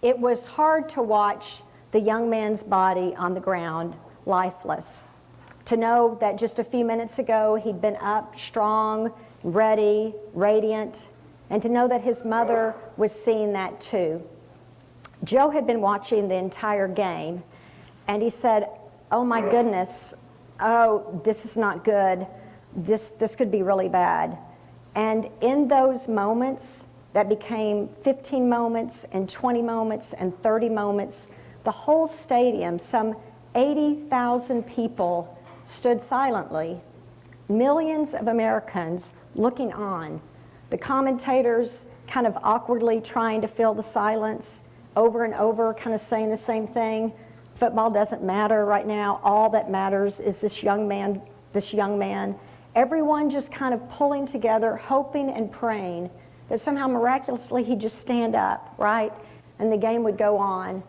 It was hard to watch the young man's body on the ground, lifeless. To know that just a few minutes ago he'd been up, strong, ready, radiant, and to know that his mother was seeing that too. Joe had been watching the entire game, and he said, "Oh my goodness, oh, this is not good. This could be really bad." And in those moments that became 15 moments and 20 moments and 30 moments, the whole stadium, some 80,000 people, stood silently, millions of Americans looking on, the commentators kind of awkwardly trying to fill the silence, over and over kind of saying the same thing. Football doesn't matter right now. All that matters is this young man. Everyone just kind of pulling together, hoping and praying that somehow miraculously he'd just stand up, right? And the game would go on.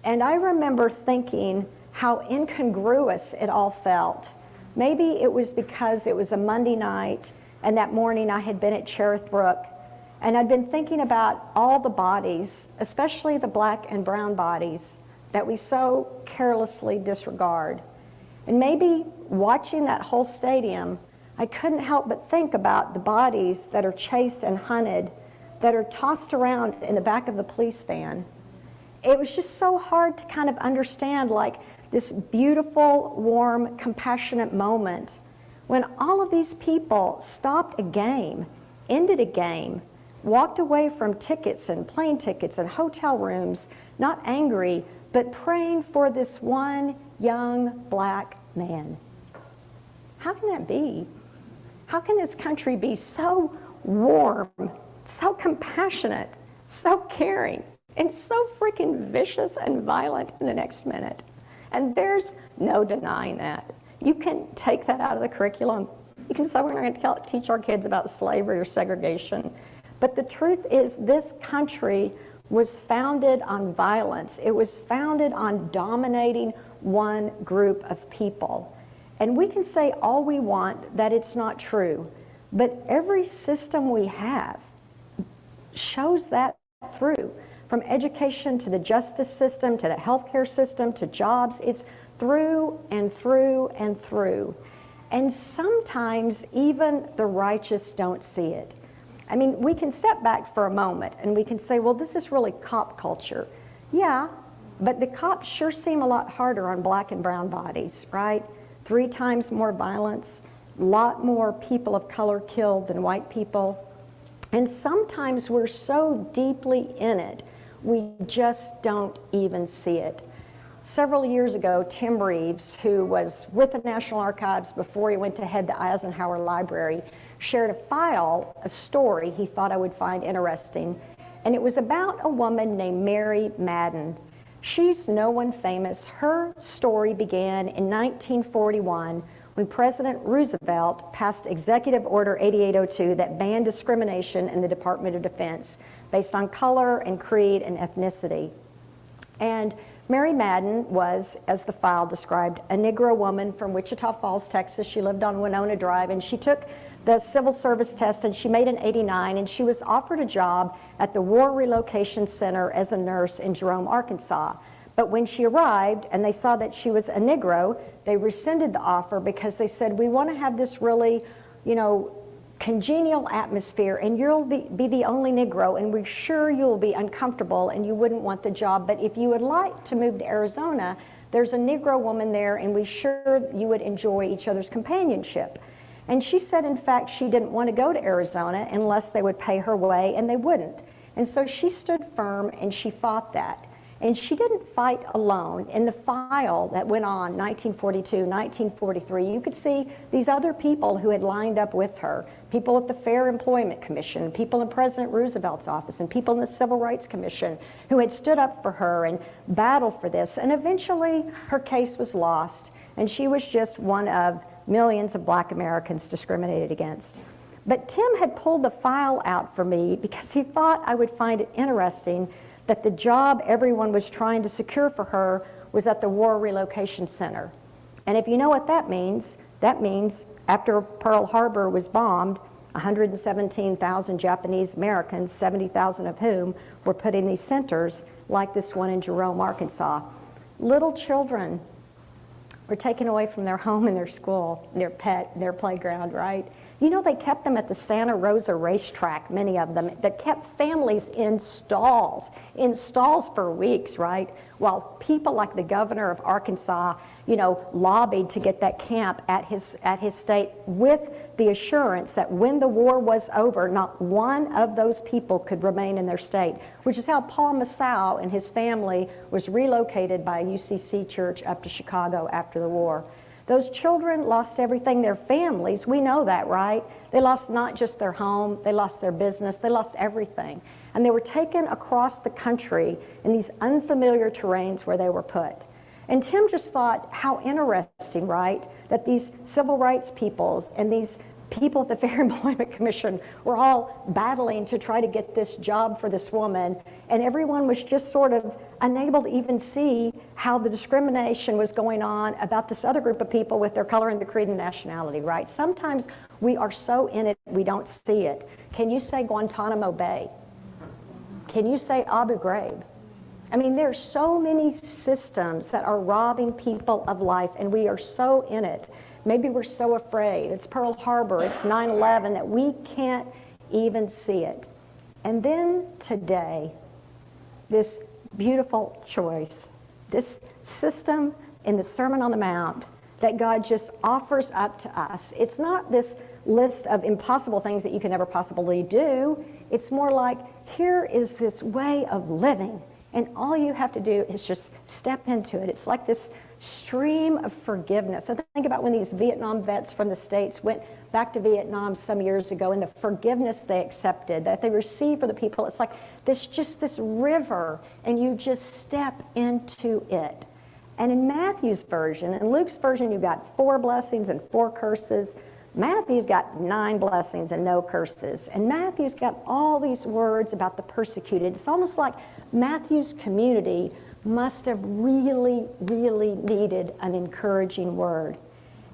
And I remember thinking how incongruous it all felt. Maybe it was because it was a Monday night, and that morning I had been at Cherith Brook, and I'd been thinking about all the bodies, especially the black and brown bodies, that we so carelessly disregard. And maybe watching that whole stadium, I couldn't help but think about the bodies that are chased and hunted, that are tossed around in the back of the police van. It was just so hard to kind of understand, like, this beautiful, warm, compassionate moment when all of these people stopped a game, ended a game, walked away from tickets and plane tickets and hotel rooms, not angry, but praying for this one young black man. How can that be? How can this country be so warm, so compassionate, so caring, and so freaking vicious and violent in the next minute? And there's no denying that. You can take that out of the curriculum. You can say we're not going to teach our kids about slavery or segregation. But the truth is, this country was founded on violence. It was founded on dominating one group of people. And we can say all we want that it's not true, but every system we have shows that through. From education to the justice system, to the healthcare system, to jobs, it's through and through and through. And sometimes even the righteous don't see it. I mean, we can step back for a moment and we can say, well, this is really cop culture. Yeah, but the cops sure seem a lot harder on black and brown bodies, right? 3 times more violence, a lot more people of color killed than white people. And sometimes we're so deeply in it, we just don't even see it. Several years ago, Tim Reeves, who was with the National Archives before he went to head the Eisenhower Library, shared a story he thought I would find interesting. And it was about a woman named Mary Madden. She's no one famous. Her story began in 1941 when President Roosevelt passed Executive Order 8802 that banned discrimination in the Department of Defense based on color and creed and ethnicity. And Mary Madden was, as the file described, a Negro woman from Wichita Falls, Texas. She lived on Winona Drive, and she took the civil service test, and she made an 89, and she was offered a job at the War Relocation Center as a nurse in Jerome, Arkansas. But when she arrived and they saw that she was a Negro, they rescinded the offer because they said, we want to have this really, congenial atmosphere, and you'll be the only Negro, and we're sure you'll be uncomfortable and you wouldn't want the job, but if you would like to move to Arizona, there's a Negro woman there, and we're sure you would enjoy each other's companionship. And she said, in fact, she didn't want to go to Arizona unless they would pay her way, and they wouldn't. And so she stood firm, and she fought that. And she didn't fight alone. In the file that went on, 1942, 1943, you could see these other people who had lined up with her, people at the Fair Employment Commission, people in President Roosevelt's office, and people in the Civil Rights Commission who had stood up for her and battled for this. And eventually, her case was lost, and she was just one of millions of black Americans discriminated against. But Tim had pulled the file out for me because he thought I would find it interesting that the job everyone was trying to secure for her was at the War Relocation Center. And if you know what that means after Pearl Harbor was bombed, 117,000 Japanese Americans, 70,000 of whom were put in these centers like this one in Jerome, Arkansas. Little children were taken away from their home and their school, their pet, their playground, right? You know, they kept them at the Santa Rosa racetrack, many of them, that kept families in stalls for weeks, right? While people like the governor of Arkansas, you know, lobbied to get that camp at his state with the assurance that when the war was over, not one of those people could remain in their state, which is how Paul Massow and his family was relocated by a UCC church up to Chicago after the war. Those children lost everything, their families, we know that, right? They lost not just their home, they lost their business, they lost everything. And they were taken across the country in these unfamiliar terrains where they were put. And Tim just thought, how interesting, right? That these civil rights peoples and these people at the Fair Employment Commission were all battling to try to get this job for this woman, and everyone was just sort of unable to even see how the discrimination was going on about this other group of people with their color and their creed and nationality, right? Sometimes we are so in it, we don't see it. Can you say Guantanamo Bay? Can you say Abu Ghraib? I mean, there are so many systems that are robbing people of life, and we are so in it. Maybe we're so afraid. It's Pearl Harbor, it's 9/11, that we can't even see it. And then today, this beautiful choice, this system in the Sermon on the Mount that God just offers up to us. It's not this list of impossible things that you can never possibly do. It's more like, here is this way of living, and all you have to do is just step into it. It's like this stream of forgiveness. So think about when these Vietnam vets from the States went back to Vietnam some years ago, and the forgiveness they accepted, that they received for the people. It's like this river, and you just step into it. And in Matthew's version, in Luke's version, you've got 4 blessings and 4 curses. Matthew's got 9 blessings and no curses. And Matthew's got all these words about the persecuted. It's almost like Matthew's community must have really, really needed an encouraging word.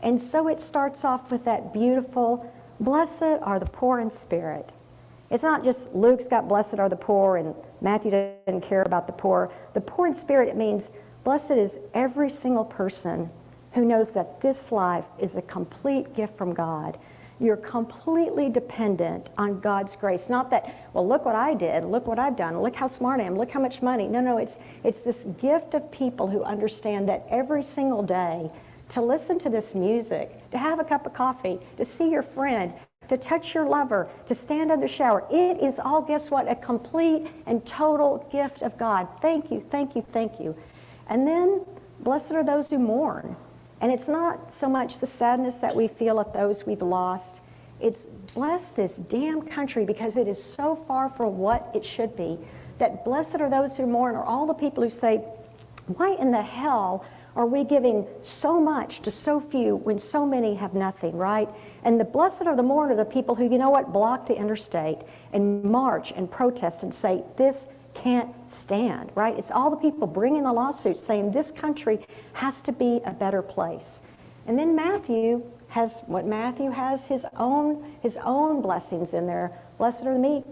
And so it starts off with that beautiful, blessed are the poor in spirit. It's not just Luke's got blessed are the poor and Matthew doesn't care about the poor. The poor in spirit, it means blessed is every single person who knows that this life is a complete gift from God. You're completely dependent on God's grace. Not that, well, look what I did, look what I've done, look how smart I am, look how much money. No, it's this gift of people who understand that every single day, to listen to this music, to have a cup of coffee, to see your friend, to touch your lover, to stand in the shower, it is all, guess what, a complete and total gift of God. Thank you, thank you, thank you. And then, blessed are those who mourn. And it's not so much the sadness that we feel at those we've lost. It's bless this damn country because it is so far from what it should be. That blessed are those who mourn, are all the people who say, why in the hell are we giving so much to so few when so many have nothing, right? And the blessed are the mourn are the people who, you know what, block the interstate and march and protest and say, this can't stand, right? It's all the people bringing the lawsuits saying this country has to be a better place. And then Matthew has his own blessings in there. Blessed are the meek,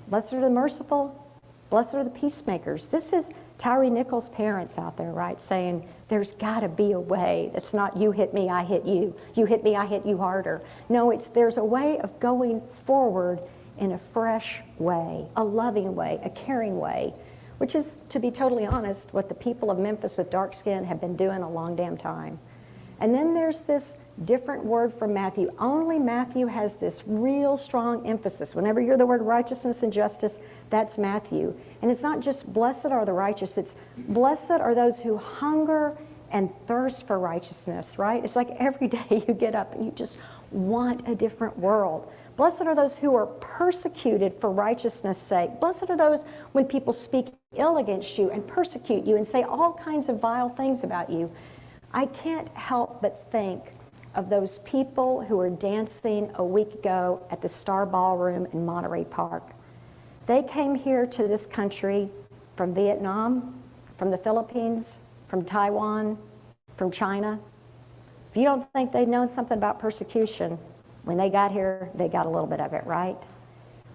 blessed are the merciful, blessed are the peacemakers. This is Tyre Nichols' parents out there, right, saying there's got to be a way that's not you hit me, I hit you. You hit me, I hit you harder. No, there's a way of going forward in a fresh way, a loving way, a caring way, which is, to be totally honest, what the people of Memphis with dark skin have been doing a long damn time. And then there's this different word from Matthew. Only Matthew has this real strong emphasis. Whenever you hear the word righteousness and justice, that's Matthew. And it's not just blessed are the righteous, it's blessed are those who hunger and thirst for righteousness, right? It's like every day you get up and you just want a different world. Blessed are those who are persecuted for righteousness' sake. Blessed are those when people speak ill against you and persecute you and say all kinds of vile things about you. I can't help but think of those people who were dancing a week ago at the Star Ballroom in Monterey Park. They came here to this country from Vietnam, from the Philippines, from Taiwan, from China. If you don't think they've known something about persecution, When they got here, they got a little bit of it, right?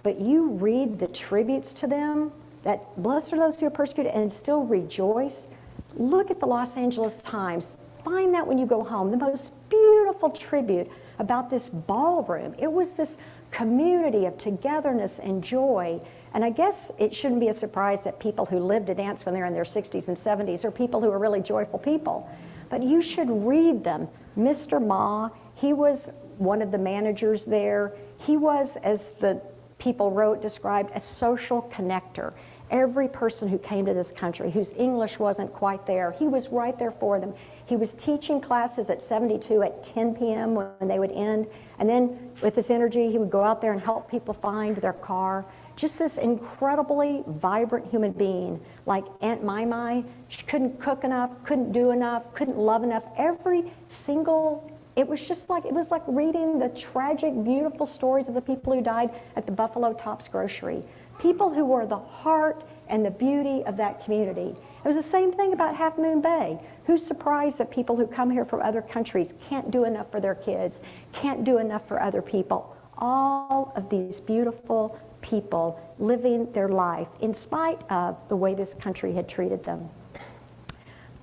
But you read the tributes to them, that blessed are those who are persecuted and still rejoice. Look at the Los Angeles Times. Find that when you go home, the most beautiful tribute about this ballroom. It was this community of togetherness and joy. And I guess it shouldn't be a surprise that people who live to dance when they're in their 60s and 70s are people who are really joyful people. But you should read them. Mr. Ma, he was one of the managers there. He was, as the people wrote, described, a social connector. Every person who came to this country whose English wasn't quite there, he was right there for them. He was teaching classes at 72 at 10 p.m. when they would end. And then with his energy, he would go out there and help people find their car. Just this incredibly vibrant human being, like Aunt Mymy. She couldn't cook enough, couldn't do enough, couldn't love enough. Every single, it was like reading the tragic, beautiful stories of the people who died at the Buffalo Tops Grocery. People who were the heart and the beauty of that community. It was the same thing about Half Moon Bay. Who's surprised that people who come here from other countries can't do enough for their kids, can't do enough for other people? All of these beautiful people living their life in spite of the way this country had treated them.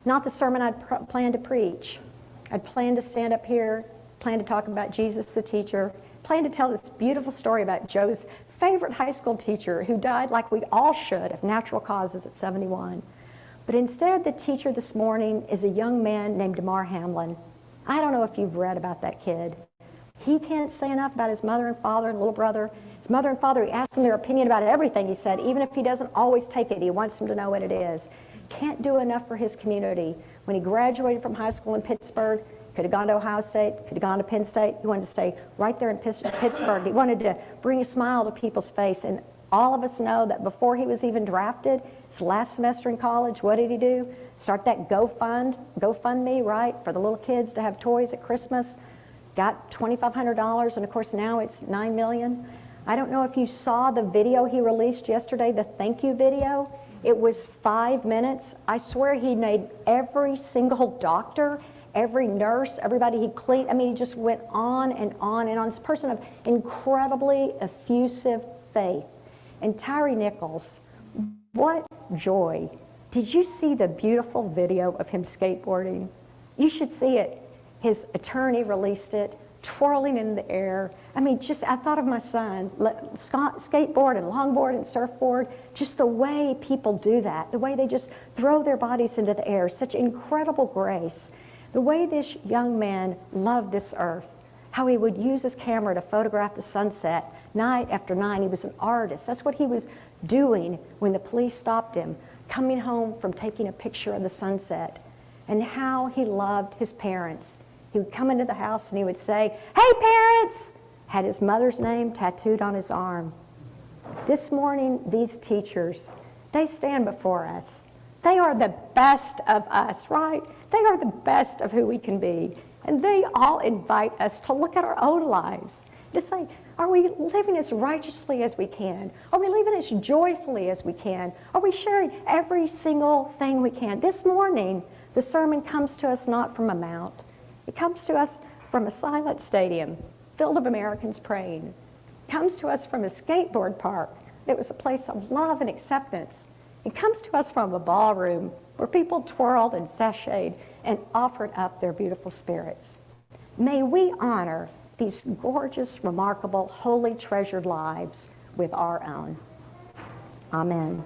Not the sermon I'd planned to preach. I'd planned to stand up here, planned to talk about Jesus the teacher, planned to tell this beautiful story about Joe's favorite high school teacher who died, like we all should, of natural causes at 71. But instead, the teacher this morning is a young man named Damar Hamlin. I don't know if you've read about that kid. He can't say enough about his mother and father and little brother. His mother and father, he asks them their opinion about everything, he said, even if he doesn't always take it, he wants them to know what it is. Can't do enough for his community. When he graduated from high school in Pittsburgh, could have gone to Ohio State, could have gone to Penn State. He wanted to stay right there in Pittsburgh. He wanted to bring a smile to people's face. And all of us know that before he was even drafted, his last semester in college, what did he do? Start that GoFundMe, right, for the little kids to have toys at Christmas. Got $2,500, and of course now it's $9 million. I don't know if you saw the video he released yesterday, the thank you video. It was 5 minutes. I swear he made every single doctor, every nurse, everybody he cleaned. I mean, he just went on and on and on. This person of incredibly effusive faith. And Tyre Nichols, what joy. Did you see the beautiful video of him skateboarding? You should see it. His attorney released it, twirling in the air. I mean, I thought of my son, skateboard and longboard and surfboard, just the way people do that, the way they just throw their bodies into the air, such incredible grace. The way this young man loved this earth, how he would use his camera to photograph the sunset night after night. He was an artist. That's what he was doing when the police stopped him, coming home from taking a picture of the sunset. And how he loved his parents. He would come into the house and he would say, "Hey parents!" Had his mother's name tattooed on his arm. This morning, these teachers, they stand before us. They are the best of us, right? They are the best of who we can be. And they all invite us to look at our own lives, to say, are we living as righteously as we can? Are we living as joyfully as we can? Are we sharing every single thing we can? This morning, the sermon comes to us not from a mount. It comes to us from a silent stadium filled of Americans praying. It comes to us from a skateboard park that was a place of love and acceptance. It comes to us from a ballroom where people twirled and sashayed and offered up their beautiful spirits. May we honor these gorgeous, remarkable, holy, treasured lives with our own. Amen.